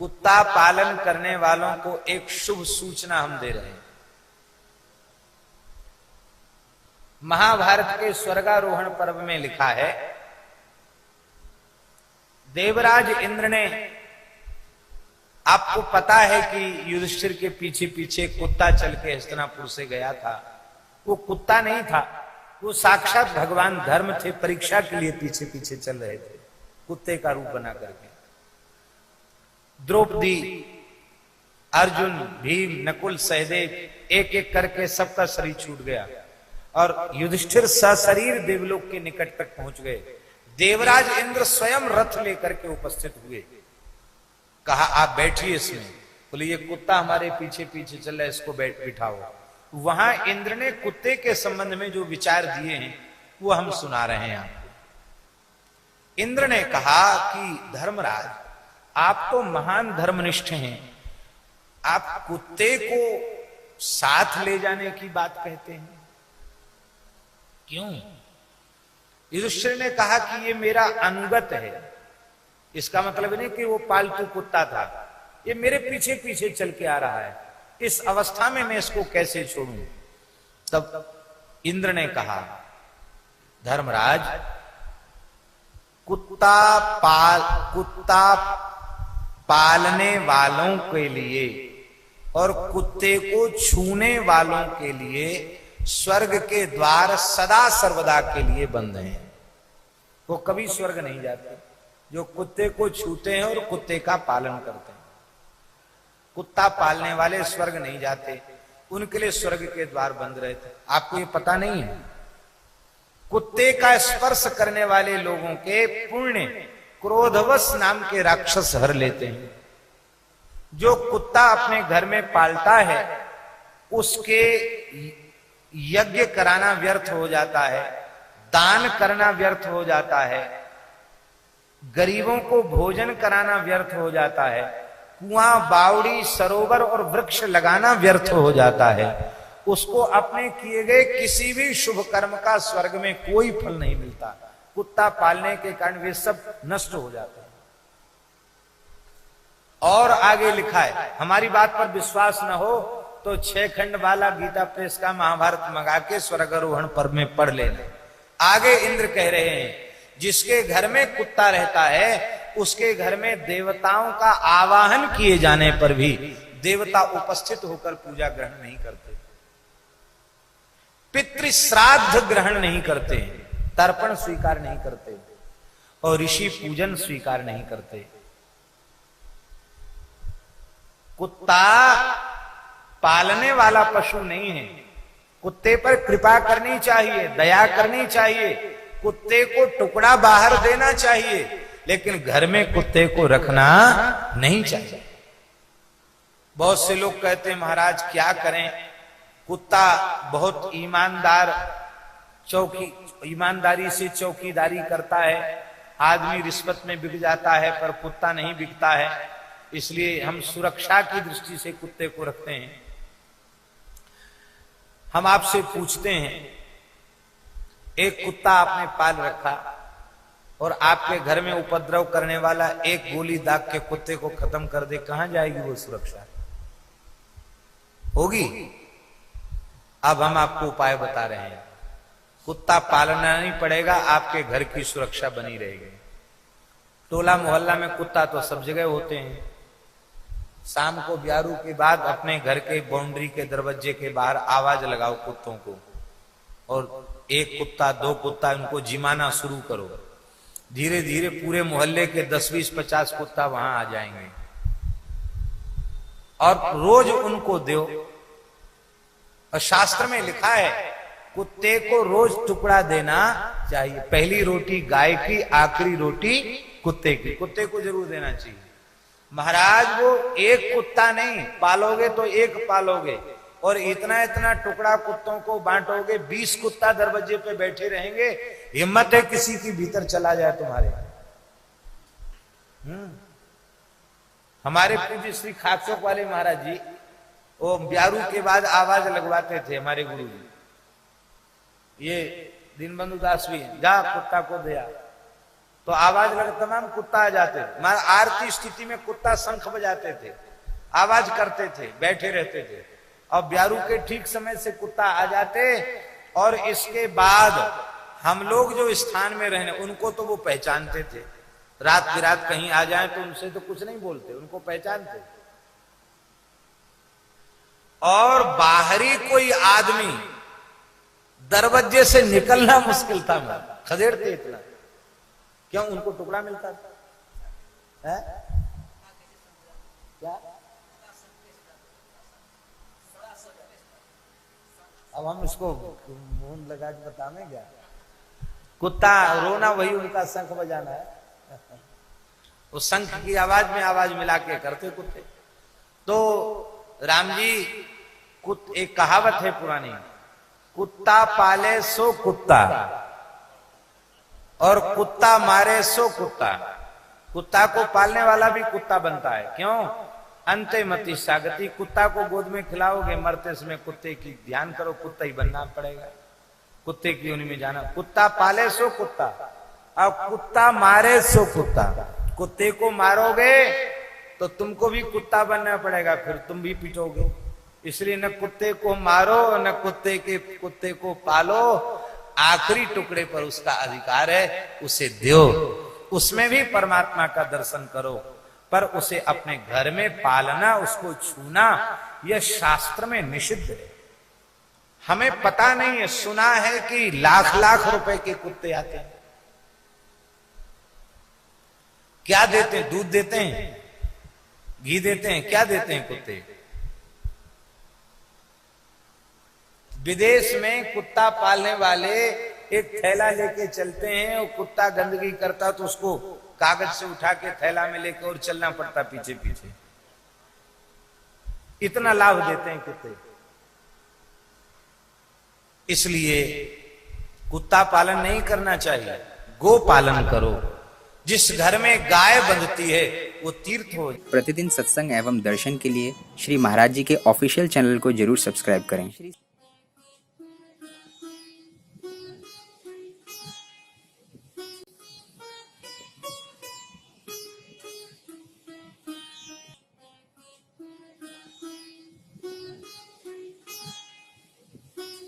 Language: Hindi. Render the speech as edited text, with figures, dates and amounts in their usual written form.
कुत्ता पालन करने वालों को एक शुभ सूचना हम दे रहे हैं। महाभारत के स्वर्गारोहण पर्व में लिखा है, देवराज इंद्र ने, आपको पता है कि युधिष्ठिर के पीछे पीछे कुत्ता चल के हस्तिनापुर से गया था। वो कुत्ता नहीं था, वो साक्षात भगवान धर्म थे, परीक्षा के लिए पीछे पीछे चल रहे थे कुत्ते का रूप बना करके। द्रौपदी, अर्जुन, भीम, नकुल, सहदेव, एक एक करके सबका शरीर छूट गया और युधिष्ठिर सशरीर देवलोक के निकट तक पहुंच गए। देवराज इंद्र स्वयं रथ लेकर के उपस्थित हुए। कहा आप बैठिए इसमें। बोले ये कुत्ता हमारे पीछे पीछे चल रहा है, इसको बिठाओ। वहां इंद्र ने कुत्ते के संबंध में जो विचार दिए हैं वो हम सुना रहे हैं आपको। इंद्र ने कहा कि धर्मराज, आप तो महान धर्मनिष्ठ हैं, आप कुत्ते को साथ ले जाने की बात कहते हैं, क्यों? युधिष्ठिर ने कहा कि ये मेरा अनुगत है। इसका मतलब नहीं कि वो पालतू कुत्ता था, ये मेरे पीछे पीछे चल के आ रहा है, इस अवस्था में मैं इसको कैसे छोड़ूं? तब इंद्र ने कहा, धर्मराज, कुत्ता पालने वालों के लिए और कुत्ते को छूने वालों के लिए स्वर्ग के द्वार सदा सर्वदा के लिए बंद हैं। वो कभी स्वर्ग नहीं जाते जो कुत्ते को छूते हैं और कुत्ते का पालन करते हैं। कुत्ता पालने वाले स्वर्ग नहीं जाते, उनके लिए स्वर्ग के द्वार बंद रहते। आपको ये पता नहीं है? कुत्ते का स्पर्श करने वाले लोगों के पुण्य क्रोधवश नाम के राक्षस हर लेते हैं। जो कुत्ता अपने घर में पालता है उसके यज्ञ कराना व्यर्थ हो जाता है, दान करना व्यर्थ हो जाता है, गरीबों को भोजन कराना व्यर्थ हो जाता है, कुआं, बावड़ी, सरोवर और वृक्ष लगाना व्यर्थ हो जाता है। उसको अपने किए गए किसी भी शुभ कर्म का स्वर्ग में कोई फल नहीं मिलता। कुत्ता पालने के कारण वे सब नष्ट हो जाते हैं। और आगे लिखा है, हमारी बात पर विश्वास न हो तो 6 खंड वाला गीता प्रेस का महाभारत मंगा के स्वर्गारोहण पर्व में पढ़ लेना। आगे इंद्र कह रहे हैं, जिसके घर में कुत्ता रहता है उसके घर में देवताओं का आवाहन किए जाने पर भी देवता उपस्थित होकर पूजा ग्रहण नहीं करते, पितृ श्राद्ध ग्रहण नहीं करते, तर्पण स्वीकार नहीं करते और ऋषि पूजन स्वीकार नहीं करते। कुत्ता पालने वाला पशु नहीं है। कुत्ते पर कृपा करनी चाहिए, दया करनी चाहिए, कुत्ते को टुकड़ा बाहर देना चाहिए, लेकिन घर में कुत्ते को रखना नहीं चाहिए। बहुत से लोग कहते हैं महाराज क्या करें, कुत्ता बहुत ईमानदारी से चौकीदारी करता है, आदमी रिश्वत में बिक जाता है पर कुत्ता नहीं बिकता है, इसलिए हम सुरक्षा की दृष्टि से कुत्ते को रखते हैं। हम आपसे पूछते हैं, एक कुत्ता आपने पाल रखा और आपके घर में उपद्रव करने वाला एक गोली दाग के कुत्ते को खत्म कर दे, कहां जाएगी वो सुरक्षा? होगी? अब हम आपको उपाय बता रहे हैं। कुत्ता पालना नहीं पड़ेगा, आपके घर की सुरक्षा बनी रहेगी। टोला मोहल्ला में कुत्ता तो सब जगह होते हैं। शाम को ब्यारू के बाद अपने घर के बाउंड्री के दरवाजे के बाहर आवाज लगाओ कुत्तों को, और 1 कुत्ता 2 कुत्ता उनको जिमाना शुरू करो। धीरे धीरे पूरे मोहल्ले के 10, 20, 50 कुत्ता वहां आ जाएंगे और रोज उनको दो। और शास्त्र में लिखा है कुत्ते को रोज टुकड़ा देना चाहिए। पहली रोटी गाय की, आखिरी रोटी कुत्ते की। कुत्ते को जरूर देना चाहिए। महाराज वो 1 कुत्ता नहीं पालोगे तो 1 पालोगे और इतना इतना टुकड़ा कुत्तों को बांटोगे, 20 कुत्ता दरवाजे पे बैठे रहेंगे। हिम्मत है किसी की भीतर चला जाए तुम्हारे? हमारे पूज्य श्री खाकचौक वाले महाराज जी वो ब्यारू के बाद आवाज लगवाते थे। हमारे गुरु जी ये दीनबंधु दास भी, जा कुत्ता को दिया तो आवाज लगा, तमाम कुत्ता आ जाते थे। आरती स्थिति में कुत्ता शंख बजाते थे, आवाज करते थे, बैठे रहते थे। और ब्यारू के ठीक समय से कुत्ता आ जाते। और इसके बाद हम लोग जो स्थान में रहने, उनको तो वो पहचानते थे। रात बिरात कहीं आ जाए तो उनसे तो कुछ नहीं बोलते, उनको पहचानते। और बाहरी कोई आदमी दरवाजे से निकलना मुश्किल था। मैं खदेड़ते इतना, क्यों? उनको टुकड़ा मिलता था। है? क्या? अब हम इसको मुंह लगा के बताने क्या? कुत्ता रोना वही उनका शंख बजाना है। उस शंख की आवाज में आवाज मिला के करते कुत्ते। तो राम जी, एक कहावत है पुरानी, कुत्ता पाले सो कुत्ता और कुत्ता मारे सो कुत्ता। कुत्ता को पालने वाला भी कुत्ता बनता है। क्यों? अंते मति सागति। कुत्ता को गोद में खिलाओगे, मरते समय कुत्ते की ध्यान करो, कुत्ता ही बनना पड़ेगा, कुत्ते की योनि में जाना। कुत्ता पाले सो कुत्ता और कुत्ता मारे सो कुत्ता। कुत्ते को मारोगे तो तुमको भी कुत्ता बनना पड़ेगा, फिर तुम भी पिटोगे। इसलिए न कुत्ते को मारो न कुत्ते को पालो। आखिरी टुकड़े पर उसका अधिकार है, उसे दो। उसमें भी परमात्मा का दर्शन करो, पर उसे अपने घर में पालना, उसको छूना, यह शास्त्र में निषिद्ध है। हमें पता नहीं है, सुना है कि लाख लाख रुपए के कुत्ते आते हैं। क्या देते हैं? दूध देते हैं, घी देते हैं, क्या देते हैं कुत्ते? विदेश में कुत्ता पालने वाले एक थैला लेके चलते हैं, और कुत्ता गंदगी करता तो उसको कागज से उठा के थैला में लेकर और चलना पड़ता पीछे पीछे। इतना लाभ देते हैं कुत्ते। इसलिए कुत्ता पालन नहीं करना चाहिए, गो पालन करो। जिस घर में गाय बंधती है वो तीर्थ हो। प्रतिदिन सत्संग एवं दर्शन के लिए श्री महाराज जी के ऑफिशियल चैनल को जरूर सब्सक्राइब करें।